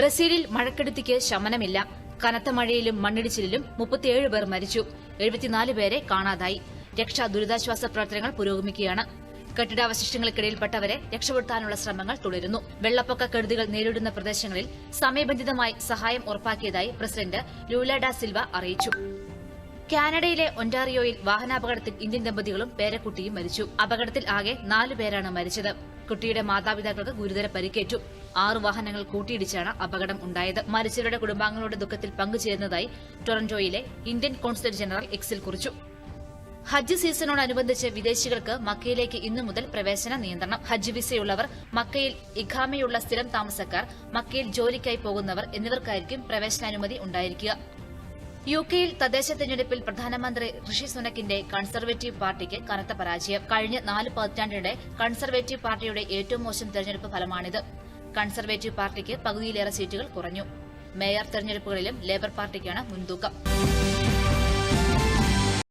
ബ്രസീലിൽ മഴക്കെടുതിക്ക് ശമനമില്ല. കനത്ത മഴയിലും മണ്ണിടിച്ചിലിലും 37 പേർ മരിച്ചു. 74 പേരെ കാണാതായി. രക്ഷാ ദുരിതാശ്വാസ പ്രവർത്തനങ്ങൾ പുരോഗമിക്കുകയാണ്. കെട്ടിടാവശിഷ്ടങ്ങൾക്കിടയിൽപ്പെട്ടവരെ രക്ഷപ്പെടുത്താനുള്ള ശ്രമങ്ങൾ തുടരുന്നു. വെള്ളപ്പൊക്ക കെടുതികൾ നേരിടുന്ന പ്രദേശങ്ങളിൽ സമയബന്ധിതമായി സഹായം ഉറപ്പാക്കിയതായി പ്രസിഡന്റ് ലൂല ഡാ സിൽവ അറിയിച്ചു. കാനഡയിലെ ഒന്റാറിയോയിൽ വാഹനാപകടത്തിൽ ഇന്ത്യൻ ദമ്പതികളും പേരക്കുട്ടിയും മരിച്ചു. അപകടത്തിൽ ആകെ 4 പേരാണ് മരിച്ചത്. കുട്ടിയുടെ മാതാപിതാക്കൾക്ക് ഗുരുതര പരിക്കേറ്റു. 6 വാഹനങ്ങൾ കൂട്ടിയിടിച്ചാണ് അപകടം ഉണ്ടായത്. മരിച്ചവരുടെ കുടുംബാംഗങ്ങളുടെ ദുഃഖത്തിൽ പങ്കുചേരുന്നതായി ടൊറന്റോയിലെ ഇന്ത്യൻ കോൺസുലേറ്റ് ജനറൽ എക്സിൽ കുറിച്ചു. ഹജ്ജ് സീസണോടനുബന്ധിച്ച് വിദേശികൾക്ക് മക്കയിലേക്ക് ഇന്നു മുതൽ പ്രവേശന നിയന്ത്രണം. ഹജ്ജ് വിസയുള്ളവർ, മക്കയിൽ ഇഖാമയുള്ള സ്ഥിരം താമസക്കാർ, മക്കയിൽ ജോലിക്കായി പോകുന്നവർ എന്നിവർക്കായിരിക്കും പ്രവേശനാനുമതി ഉണ്ടായിരിക്കുക. യുകെയിൽ തദ്ദേശ തെരഞ്ഞെടുപ്പിൽ പ്രധാനമന്ത്രി ഋഷി സുനക്കിന്റെ കൺസർവേറ്റീവ് പാർട്ടിക്ക് കനത്ത പരാജയം. കഴിഞ്ഞ 4 പതിറ്റാണ്ടിനിടെ കൺസർവേറ്റീവ് പാർട്ടിയുടെ ഏറ്റവും മോശം തെരഞ്ഞെടുപ്പ് ഫലമാണിത്. കൺസർവേറ്റീവ് പാർട്ടിക്ക് പകുതിയിലേറെ സീറ്റുകൾ കുറഞ്ഞു. മേയർ തെരഞ്ഞെടുപ്പുകളിലും ലേബർ പാർട്ടിക്കാണ് മുൻതൂക്കം.